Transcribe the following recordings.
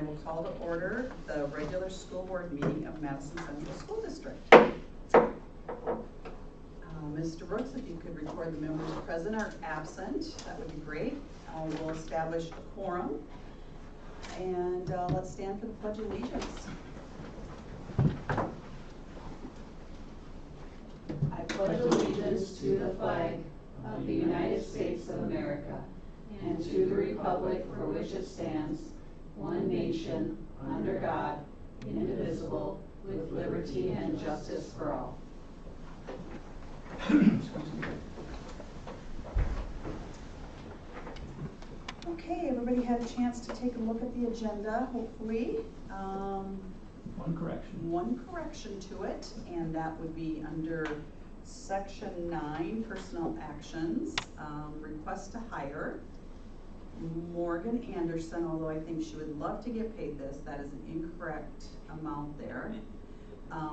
will call to order the regular school board meeting of Madison Central School District. Mr. Brooks, if you could record the members present or absent, that would be great. We'll establish a quorum, and let's stand for the Pledge of Allegiance. I pledge allegiance to the flag of the United States of America and to the republic for which it stands, one nation, under God, indivisible, with liberty and justice for all. Okay, everybody had a chance to take a look at the agenda, hopefully. One correction to it, and that would be under section 9, personnel actions, request to hire. Morgan Anderson, although I think she would love to get paid this, that is an incorrect amount there.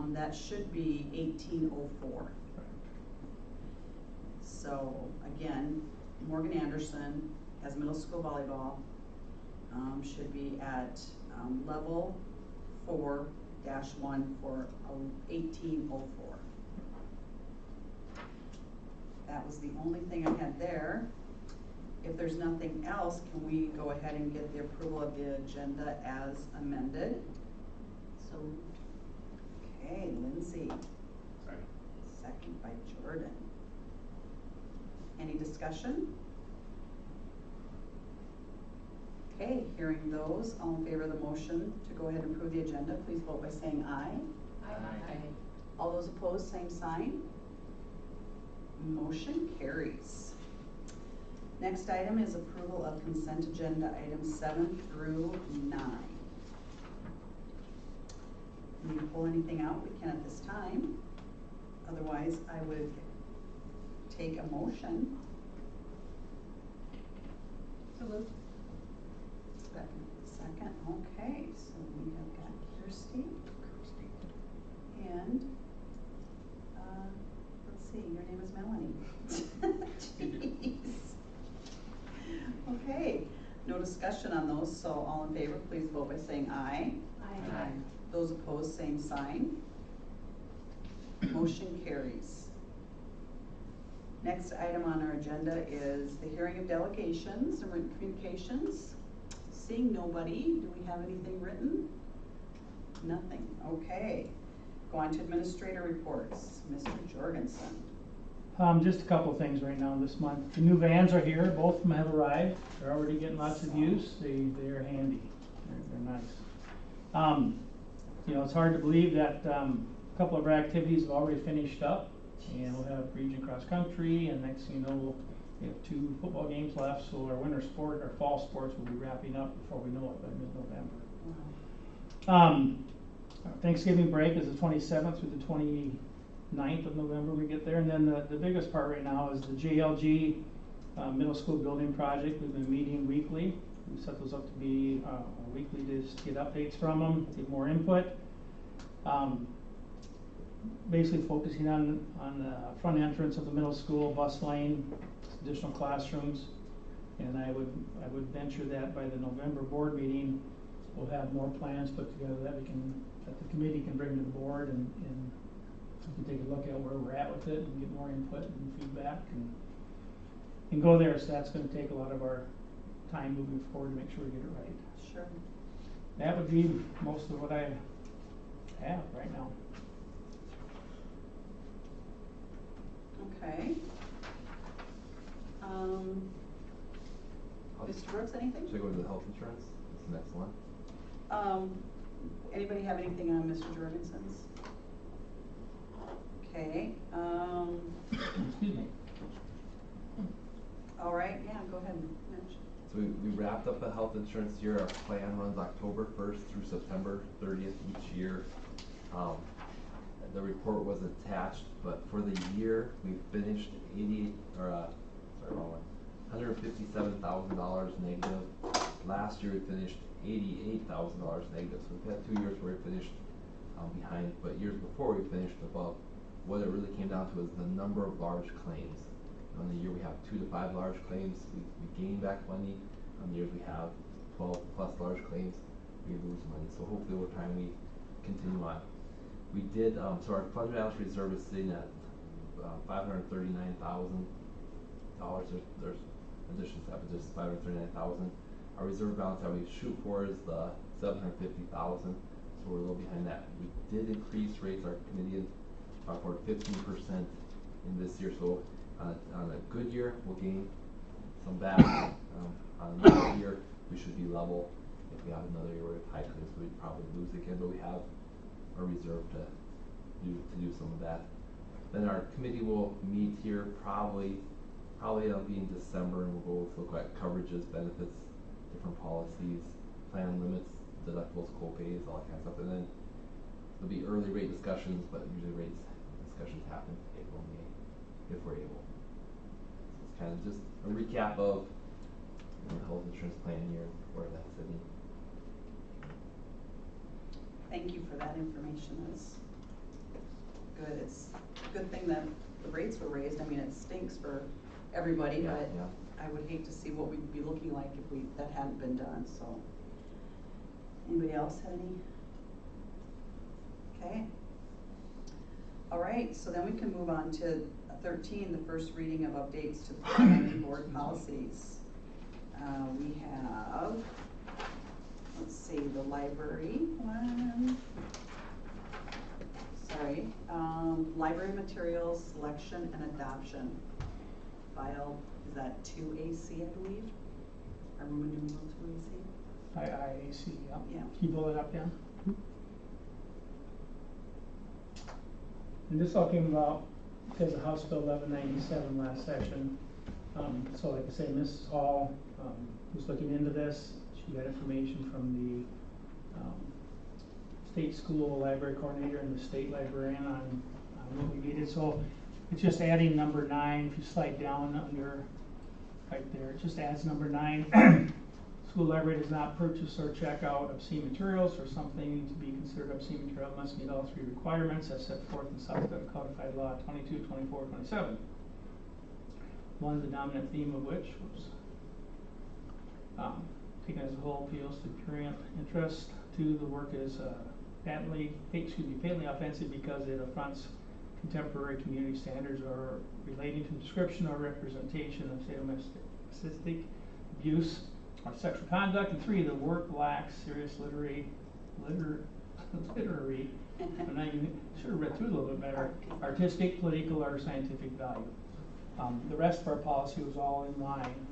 That should be 1804. So again, Morgan Anderson as middle school volleyball should be at level 4-1 for 1804. That was the only thing I had there. If there's nothing else, can we go ahead and get the approval of the agenda as amended? So Okay, Lindsay. sorry. Second by Jordan. Any discussion? Okay, hearing those, all in favor of the motion to go ahead and approve the agenda, please vote by saying aye. Aye. All those opposed, same sign. Motion carries. Next item is approval of consent agenda items 7 through 9. Need to pull anything out? We can at this time. Otherwise, I would take a motion. So moved. Second, okay, so we have got Kirsty. And, let's see, your name is Melanie. Jeez. Okay, no discussion on those, so all in favor, please vote by saying aye. Aye. Those opposed, same sign. Motion carries. Next item on our agenda is the hearing of delegations and written communications. Seeing nobody, do we have anything written? Nothing, okay. Go on to administrator reports. Mr. Jorgensen. Just a couple things right now this month. The new vans are here. Both of them have arrived. They're already getting lots of use. They're handy. They're nice. You know, it's hard to believe that a couple of our activities have already finished up, and we'll have region cross country, and next thing you know, we have 2 football games left, so our winter sport, our fall sports will be wrapping up before we know it by mid-November. Wow. Our Thanksgiving break is the 27th through the 29th of November we get there, and then the biggest part right now is the JLG middle school building project. We've been meeting weekly. We set those up to be weekly to just get updates from them, get more input. Basically focusing on the front entrance of the middle school, bus lane, additional classrooms, and I would venture that by the November board meeting we'll have more plans put together that the committee can bring to the board, and we can take a look at where we're at with it and get more input and feedback and go there. So that's going to take a lot of our time moving forward to make sure we get it right. Sure. That would be most of what I have right now. Okay. Mr. Brooks, anything? Should I go to the health insurance? That's the next one. Anybody have anything on Mr. Jorgensen's? Okay. Excuse me. All right, yeah, go ahead, Mitch. So we wrapped up the health insurance year. Our plan runs October 1st through September 30th each year. The report was attached, but for the year we finished $157,000 negative. Last year we finished $88,000 negative. So we've had 2 years where we finished behind, but years before we finished above. What it really came down to is the number of large claims. On the year we have 2 to 5 large claims, we gain back money. On the years we have 12 plus large claims, we lose money. So hopefully over time we continue on. We did, so our fund balance reserve is sitting at $539,000. There's additions to that, but just $539,000. Our reserve balance that we shoot for is the $750,000. So we're a little behind that. We did increase rates. Our committee for 15% in this year. So on a good year, we'll gain some back. On another year, we should be level. If we have another year with high claims, we'd probably lose again. But we have a reserve to do some of that. Then our committee will meet here probably it'll be in December, and we'll both look at coverages, benefits, different policies, plan limits, deductibles, co-pays, all that kind of stuff. And then there'll be early rate discussions, but usually rates discussions happen April, May, if we're able. So it's kind of just a recap of the health insurance plan year, where that's sitting. Thank you for that information. That's good. It's a good thing that the rates were raised. I mean, it stinks for everybody, Yeah, but yeah. I would hate to see what we'd be looking like if that hadn't been done, so. Anybody else have any? Okay. All right, so then we can move on to 13, the first reading of updates to the planning board policies. We have, let's see, the library one. Sorry, library materials, selection and adoption. File, is that 2AC, I believe? Our Roman numeral 2AC? IAC, yeah. Yeah. Can you pull it up, Dan? And this all came about because of House Bill 1197 last session. So like I say, Mrs. Hall was looking into this. She got information from the state school library coordinator and the state librarian on what we needed. So it's just adding number 9. If you slide down under right there, it just adds number 9. School library does not purchase or check out obscene materials or something to be considered obscene material must meet all 3 requirements as set forth in South Dakota Codified Law 22, 24, 27. One, the dominant theme of which was taken as a whole appeals to prurient interest. 2, the work is patently offensive because it affronts contemporary community standards or relating to description or representation of sadomasochistic abuse or sexual conduct. And 3, the work lacks serious literary, I'm not even, should have read through it a little bit better, artistic, political, or scientific value. The rest of our policy was all in line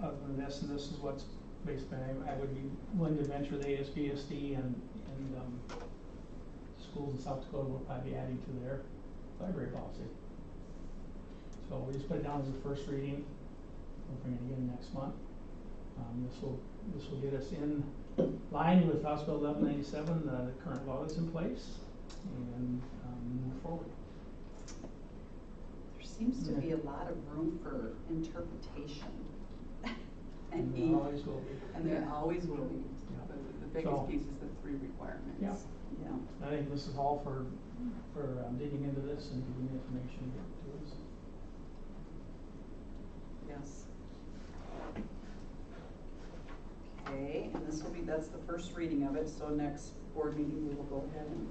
other than this, and this is what's basically, I would be willing to venture the ASBSD and schools in South Dakota will probably be adding to their library policy. So we just put it down as the first reading. We'll bring it again next month. This will get us in line with House Bill 1197, the current law that's in place, and move forward. There seems to be a lot of room for interpretation. And there always will be. And there always will be. Yeah. The biggest piece is the 3 requirements. Yeah. Yeah. I think Mrs. Hall for digging into this and giving information to us. Yes. Okay, and this will be, that's the first reading of it, so next board meeting we will go ahead and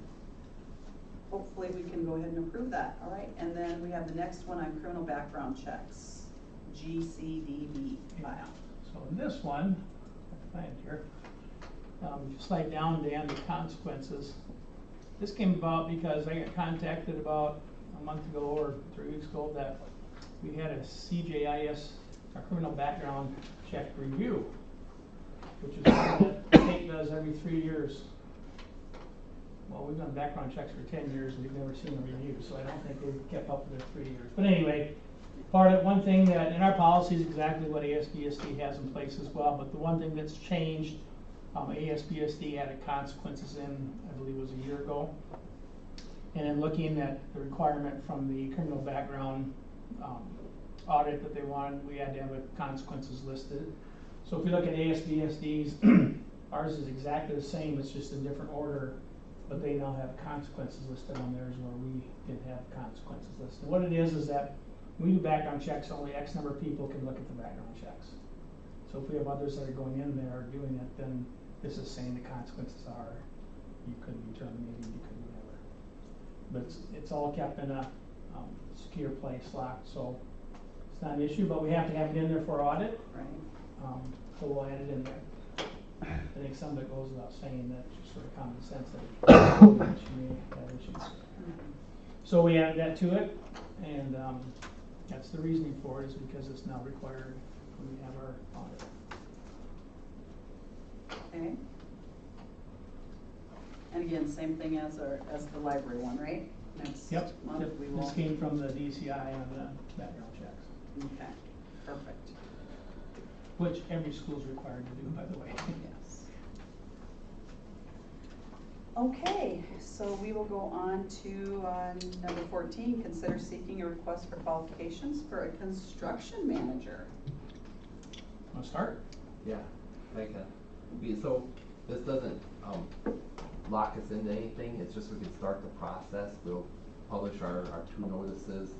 hopefully we can go ahead and approve that. All right, and then we have the next one on criminal background checks, GCDB file. So in this one, I find it here, if you slide down to the consequences, this came about because I got contacted about a month ago or 3 weeks ago that we had a CJIS, a criminal background check review, which is something that the state does every 3 years. Well, we've done background checks for 10 years and we've never seen a review, so I don't think they've kept up with it 3 years. But anyway, one thing that in our policy is exactly what ASBSD has in place as well, but the one thing that's changed, ASBSD added consequences in, I believe it was a year ago. And then looking at the requirement from the criminal background audit that they wanted, we had to have consequences listed. So if you look at ASBSD's, ours is exactly the same, it's just in different order, but they now have consequences listed on theirs where we didn't have consequences listed. What it is that when we do background checks, only X number of people can look at the background checks. So if we have others that are going in there doing it, then this is saying the consequences are, you could be terminated, you could whatever. But it's all kept in a secure place, locked, so it's not an issue, but we have to have it in there for audit. Right. So we'll add it in there. I think some of it goes without saying, that just sort of common sense that you may have issues. So we added that to it, and that's the reasoning for it, is because it's now required when we have our audit. Okay. And again, same thing as the library one, right? Next Yep, month yep. we will. This came from the DCI on the background checks, Okay, perfect. which every school is required to do, by the way. Yes. Okay, so we will go on to number 14, consider seeking a request for qualifications for a construction manager. Want to start? Yeah, thank you. So this doesn't lock us into anything, it's just we can start the process. We'll publish our 2 notices.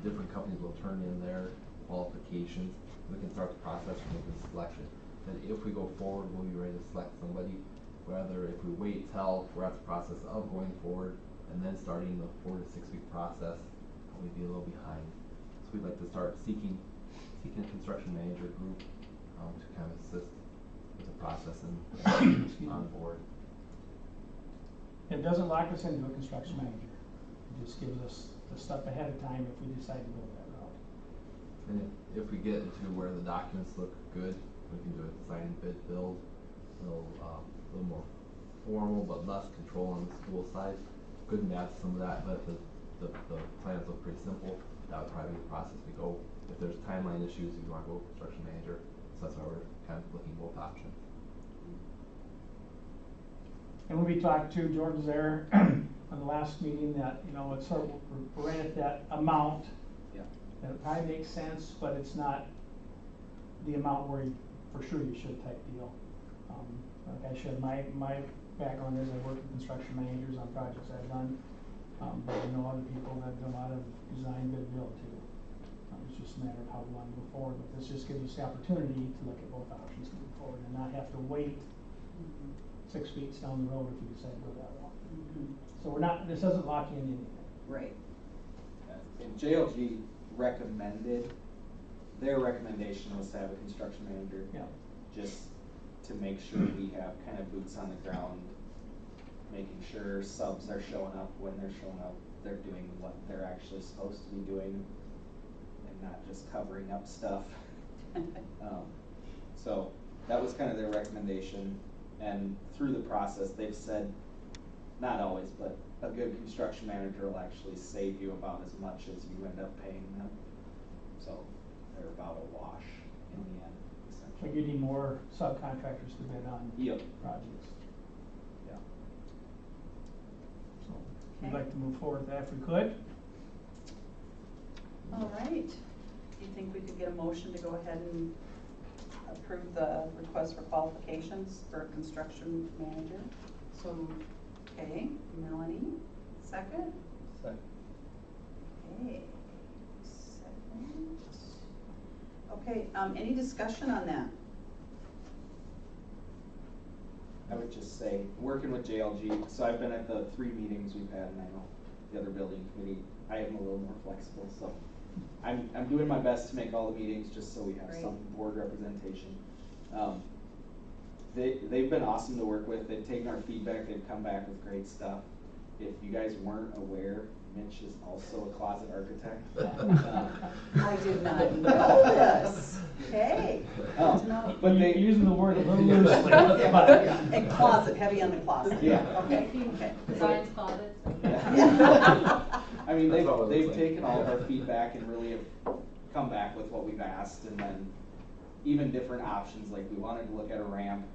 Different companies will turn in their qualifications. We can start the process for making a selection. Then if we go forward, we'll be ready to select somebody. Whether if we wait till we're at the process of going forward and then starting the 4 to 6 week process, we'd be a little behind. So we'd like to start seeking a construction manager group to kind of assist with the process and on board. It doesn't lock us into a construction manager. It just gives us the stuff ahead of time if we decide to go that route. And if we get into where the documents look good, we can do a design, bid, build, a little more formal but less control on the school side. Could add some of that, but the plans look pretty simple. That would probably be the process we go. If there's timeline issues, you want to go construction manager. So that's why we're kind of looking both options. And when we talked to George there on the last meeting, that, you know, it's sort of, we're right at that amount. Yeah. And it probably makes sense, but it's not the amount where you, for sure you should type deal. Like I said, my background is I've worked with construction managers on projects I've done, but I know other people that have done a lot of design, bid, build too. It's just a matter of how we want to move forward, but this just gives us the opportunity to look at both options to move forward and not have to wait 6 weeks down the road if we decide to go that route. So we're not, this doesn't lock you in anything. Right. And JLG recommended, their recommendation was to have a construction manager. Yeah. Just to make sure we have kind of boots on the ground, making sure subs are showing up when they're showing up, they're doing what they're actually supposed to be doing, and not just covering up stuff. So that was kind of their recommendation, and through the process, they've said, not always, but a good construction manager will actually save you about as much as you end up paying them. So they're about a wash in the end, But essentially. you need more subcontractors to bid on Yep. projects. Yeah. So we'd Okay. like to move forward with that if we could. All right. Do you think we could get a motion to go ahead and approve the request for qualifications for a construction manager? So moved. Okay, Melanie, second? Second. Okay, second. Okay, any discussion on that? I would just say, working with JLG, so I've been at the 3 meetings we've had, and I know the other building committee, I am a little more flexible, so I'm doing my best to make all the meetings just so we have Great. some board representation. They've been awesome to work with. They've taken our feedback, they've come back with great stuff. If you guys weren't aware, Mitch is also a closet architect. I did not know this. Okay. Good to know. But You're they, using the word a little loosely, Okay, but and closet, heavy on the closet. Yeah. Okay, okay. Designs closets. I mean, That's all it they've looks like. taken all of our feedback and really have come back with what we've asked, and then even different options, like we wanted to look at a ramp,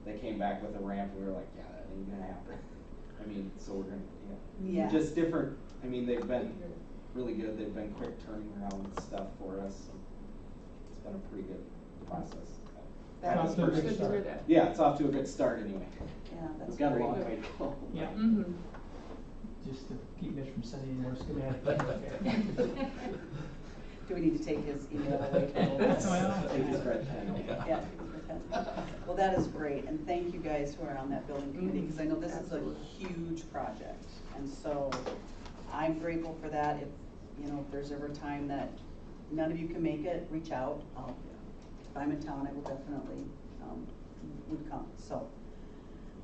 they came back with a ramp, and we were like, yeah, that ain't gonna happen. I mean, so we're gonna, Yeah. just different, I mean, they've been really good, they've been quick turning around stuff for us. It's been a pretty good process. That Sounds is good. great. Good to hear that. Yeah, it's off to a good start anyway. Yeah, that's We've got a great. long way to go. yeah, Mhm. just to keep Mitch from sending any more schematics. Do we need to take his email away from all this? Well, Take his red pen. Yeah, take his red pen. Well, that is great, and thank you guys who are on that building committee, because I know this is a Absolutely. huge project. And so I'm grateful for that. If there's ever a time that none of you can make it, reach out. If I'm in town, I will definitely, would come, so.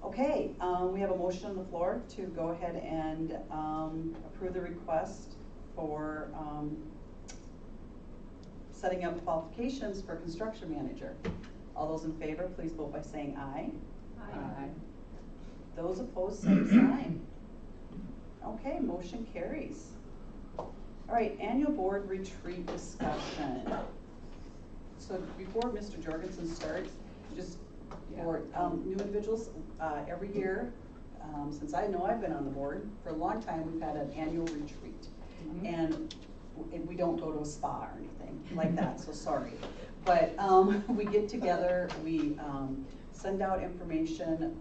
Okay, we have a motion on the floor to go ahead and, approve the request for, setting up qualifications for construction manager. All those in favor, please vote by saying aye. Aye. Those opposed, same sign. Okay, motion carries. All right, annual board retreat discussion. So before Mr. Jorgensen starts, just for new individuals, every year, since I know I've been on the board, for a long time, we've had an annual retreat. And we don't go to a spa or anything like that, so sorry. But we get together, we send out information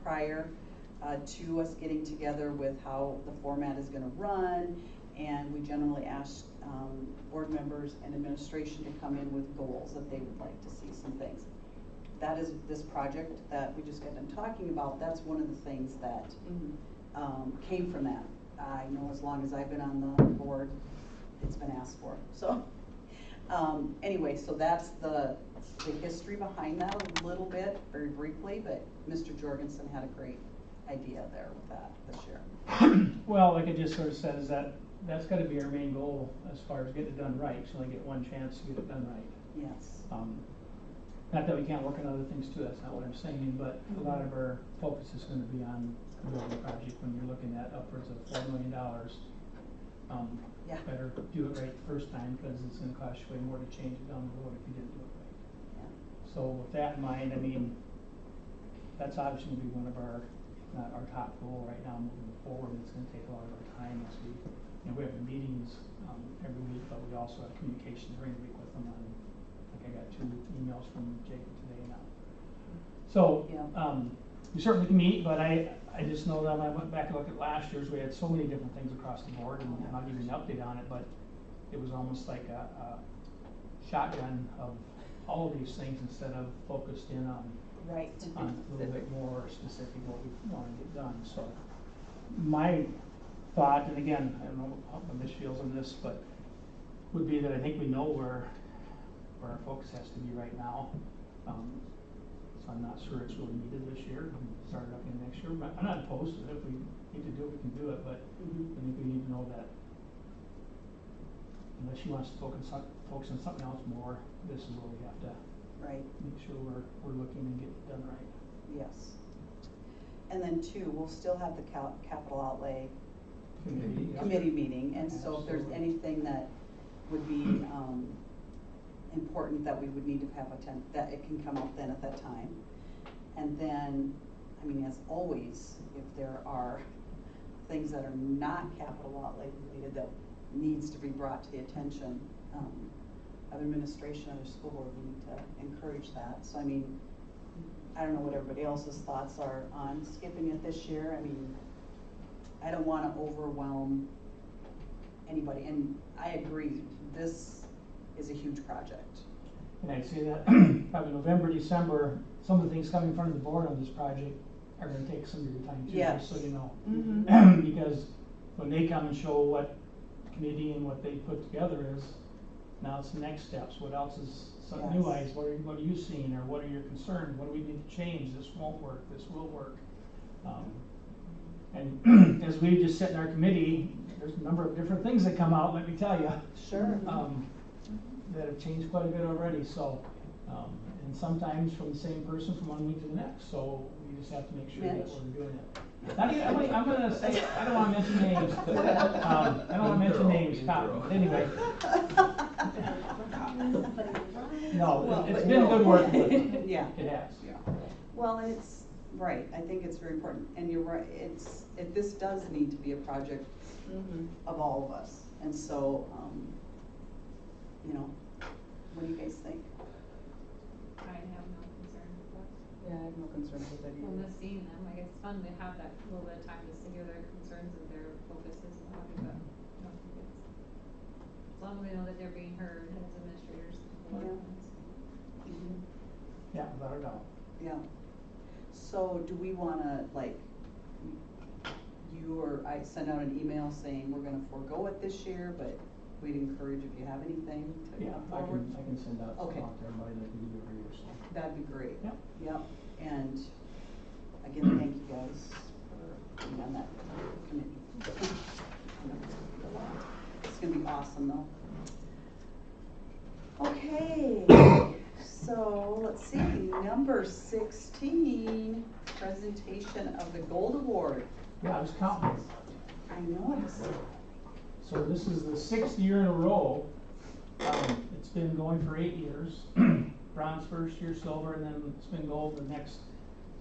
prior to us getting together with how the format is gonna run, and we generally ask board members and administration to come in with goals that they would like to see some things. That is this project that we just got done talking about. That's one of the things that came from that. I know as long as I've been on the board, it's been asked for. So anyway, so that's the history behind that a little bit, very briefly, but Mr. Jorgensen had a great idea there with that this year. Well, like I just sort of said, is that's gotta be our main goal as far as getting it done right. You only get one chance to get it done right. Yes. Not that we can't work on other things too, that's not what I'm saying, but a lot of our focus is gonna be on the building project when you're looking at upwards of $4 million. Yeah. Better do it right the first time, because it's gonna cost you way more to change it down the road if you didn't do it right. Yeah. So with that in mind, I mean, that's obviously gonna be one of our, if not our top goal right now moving forward. It's gonna take a lot of our time as we have the meetings every week, but we also have communications during the week with them on, I got 2 emails from Jacob today now. So, Yeah. we certainly can meet, but I just know that when I went back and looked at last year's, we had so many different things across the board, and I'll give you an update on it, but it was almost like a shotgun of all of these things instead of focused in on Right. a little bit more specific what we want to get done. So my thought, and again, I don't know how Mitch feels on this, but would be that I think we know where our focus has to be right now. So I'm not sure it's really needed this year, and start it up again next year, but I'm not opposed to it. If we need to do it, we can do it, but I think we need to know that unless she wants to focus on something else more, this is where we have to Right. make sure we're looking and getting it done right. Yes. And then 2, we'll still have the capital outlay committee meeting, and so if there's Absolutely. anything that would be important that we would need to have that it can come up then at that time. And then, I mean, as always, if there are things that are not capital outlay related that needs to be brought to the attention of administration or the school board, we need to encourage that. So I mean, I don't know what everybody else's thoughts are on skipping it this year. I mean, I don't want to overwhelm anybody, and I agree, this is a huge project. And I'd say that probably November, December, some of the things coming in front of the board on this project are gonna take some of your time too, Yes. just so you know. Mm-hmm. Because when they come and show what committee and what they put together is, now it's the next steps. What else is some new Yes. eyes? What are you seeing, or what are your concerns? What do we need to change? This won't work, this will work. And as we just sit in our committee, there's a number of different things that come out, let me tell you. Sure. That have changed quite a bit already, so, and sometimes from the same person from one week to the next, so we just have to make sure that Mitch? we're doing it. I'm gonna say, I don't wanna mention names. I don't wanna mention names, Cotton, but anyway. No, Well, it's but been no. good working with them. Yeah. It has. Well, and it's, right, I think it's very important, and you're right, this does need to be a project of all of us, and so, what do you guys think? I have no concern with that. Yeah, I have no concerns with it We'll miss seeing them, like, it's fun to have that little bit of time to hear their concerns and their focuses and what we got. I don't think it's, as long as we know that they're being heard as administrators. Yeah. Yeah, without a doubt. Yeah. So do we wanna, like, you or I send out an email saying we're gonna forego it this year, but we'd encourage if you have anything to Yeah, come I forward? can send out Okay. to everybody like we do every year, so. That'd be great. Yep. Yep, and again, thank you guys for being on that committee. I know it's gonna be a lot. It's gonna be awesome though. Okay, so let's see, number 16, presentation of the Gold Award. Yeah, I was counting. I know it's, So this is the 6th year in a row. It's been going for 8 years. Bronze first year, silver, and then it's been gold the next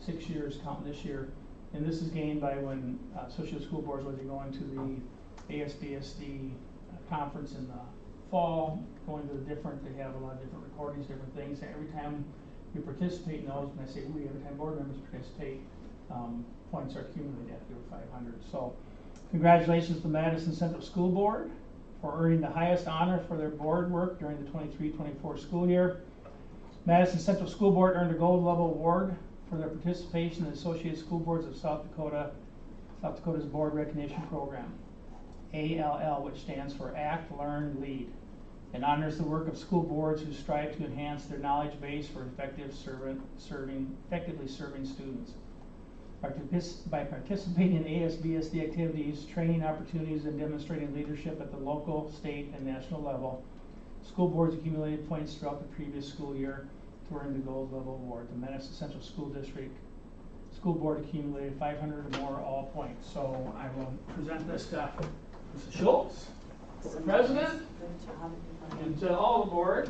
6 years, counting this year. And this is gained by when associate school boards, whether you're going to the ASBSD conference in the fall, going to the different, they have a lot of different recordings, different things. Every time you participate in those, when I say we, every time board members participate, points are accumulated after 500. So congratulations to Madison Central School Board for earning the highest honor for their board work during the 23-24 school year. Madison Central School Board earned a gold level award for their participation in the Associated School Boards of South Dakota's Board Recognition Program, ALL, which stands for Act, Learn, Lead, and honors the work of school boards who strive to enhance their knowledge base for effectively serving students. By participating in ASBSD activities, training opportunities, and demonstrating leadership at the local, state, and national level, school boards accumulated points throughout the previous school year to earn the gold level award. The Madison Central School District School Board accumulated 500 or more all points. So I will present this to Mrs. Schultz, Board President, good job, everybody. and to all the board.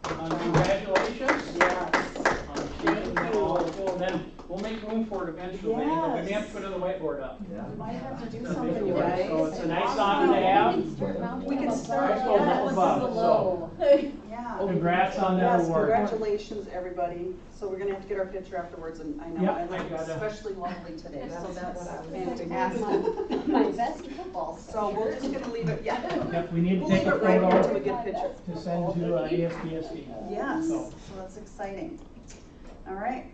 Congratulations. Yes. Thank you. And then we'll make room for it eventually, but we may have to put another whiteboard up. Yeah. We might have to do It's a something, big you one. guys. So it's a nice honor to have. We can start, Nice little yes. above, so. Yeah. Congrats on that Yes, award. congratulations, everybody. So we're gonna have to get our picture afterwards, and I know, Yeah, I I look gotta- especially lovely today, so that's fantastic. My best football. So we're just gonna leave it, yeah. Yep, we need to We'll take leave a it right here photo till we get a picture. to send to ASBSD. Yes, So, so that's exciting. All right.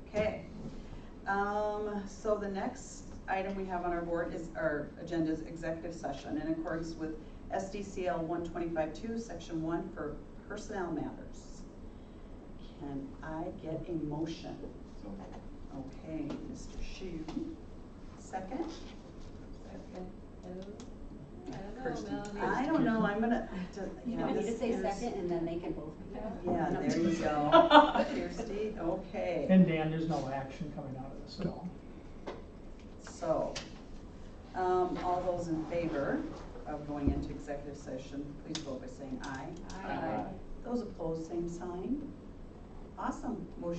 Okay. So the next item we have on our board is, our agenda is executive session in accordance with SDCL 125-2, Section 1 for personnel matters. Can I get a motion? Okay, Mr. Shu. Second? Kirsty. I don't know, I'm gonna, You don't need to say second and then they can both. Yeah, there you go. Kirsty, okay. and Dan, there's no action coming out of this at all. So, all those in favor of going into executive session, please vote by saying aye. Aye. Those opposed, same sign. Awesome, motion